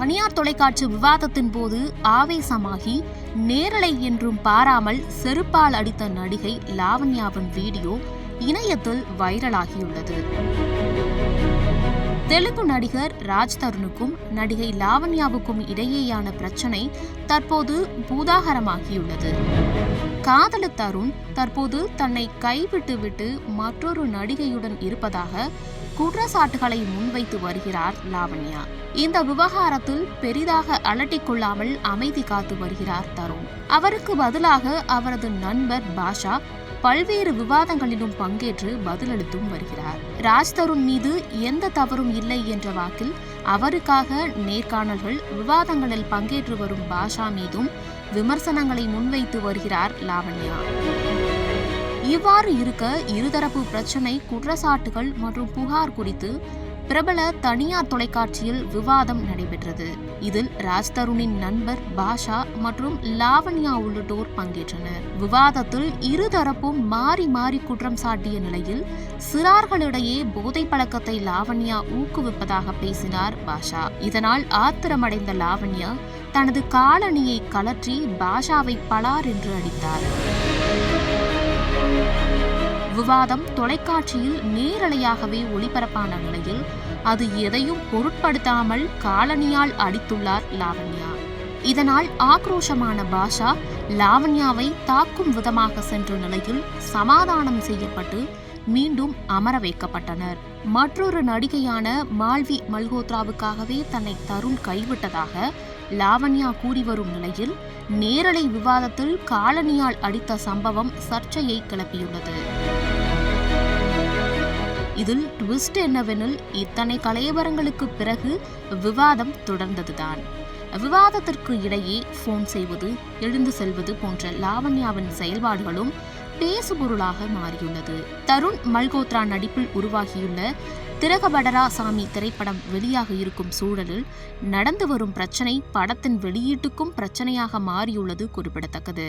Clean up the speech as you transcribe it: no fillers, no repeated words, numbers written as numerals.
தனியார் தொலைக்காட்சி விவாதத்தின் போது ஆவேசமாகி நேரலை என்றும் பாராமல் செருப்பால் அடித்த நடிகை லாவண்யாவின் வீடியோ இணையத்தில் வைரலாகியுள்ளது. தெலுங்கு நடிகர் ராஜ் தருணுக்கும் நடிகை லாவண்யாவுக்கும் இடையேயான பிரச்சனை தற்போது பூதாகரமாகியுள்ளது. காதலர் தருண் தற்போது தன்னை கைவிட்டுவிட்டு மற்றொரு நடிகையுடன் இருப்பதாக குற்றச்சாட்டுகளை முன்வைத்து வருகிறார் லாவண்யா. இந்த விவகாரத்தில் பெரிதாக அலட்டிக் கொள்ளாமல் அமைதி காத்து வருகிறார் தருண். அவருக்கு பதிலாக அவரது நண்பர் பாஷா பல்வேறு விவாதங்களிலும் பங்கேற்று பதிலளித்தும் வருகிறார். ராஜ் தருண் மீது எந்த தவறும் இல்லை என்ற வாக்கில் அவருக்காக நேர்காணல்கள் விவாதங்களில் பங்கேற்று வரும் பாஷா மீதும் விமர்சனங்களை முன்வைத்து வருகிறார் லாவண்யா. இவ்வாறு இருக்க இருதரப்பு பிரச்சினை, குற்றச்சாட்டுகள் மற்றும் புகார் குறித்து பிரபல தனியார் தொலைக்காட்சியில் விவாதம் நடைபெற்றது. இதில் ராஜ் தருணின் நண்பர் பாஷா மற்றும் லாவண்யா உள்ளிட்டோர் பங்கேற்றனர். விவாதத்தில் இருதரப்பும் மாறி மாறி குற்றம் சாட்டிய நிலையில் சிறார்களிடையே போதை பழக்கத்தை லாவண்யா ஊக்குவிப்பதாக பேசினார் பாஷா. இதனால் ஆத்திரமடைந்த லாவண்யா தனது காலணியை கலற்றி பாஷாவை பலார் என்று அடித்தார். விவாதம் தொலைக்காட்சியில் நேரலையாகவே ஒளிபரப்பான நிலையில் அது எதையும் பொருட்படுத்தாமல் காலணியால் அடித்துள்ளார் லாவண்யா. இதனால் ஆக்ரோஷமான பாஷா லாவண்யாவை தாக்கும் விதமாக சென்ற நிலையில் சமாதானம் செய்யப்பட்டு மீண்டும் அமர வைக்கப்பட்டனர். மற்றொரு நடிகையான மால்வி மல்ஹோத்ராவுக்காகவே தன்னை தருண் கைவிட்டதாக லாவண்யா கூறி வரும் நிலையில் நேரலை விவாதத்தில் காலணியால் அடித்த சம்பவம் சர்ச்சையை கிளப்பியுள்ளது. இதில் ட்விஸ்ட் என்னவெனில், இத்தனை கலவரங்களுக்கு பிறகு விவாதம் தொடர்ந்ததுதான். விவாதத்திற்கு இடையே போன் செய்வது, எழுந்து செல்வது போன்ற லாவண்யாவின் செயல்பாடுகளும் பேசுபொருளாக மாறியுள்ளது. தருண் மல்ஹோத்ரா நடிப்பில் உருவாகியுள்ள திரகபடரா சாமி திரைப்படம் வெளியாக இருக்கும் சூழலில் நடந்து வரும் பிரச்சனை படத்தின் வெளியீட்டுக்கும் பிரச்சனையாக மாறியுள்ளது குறிப்பிடத்தக்கது.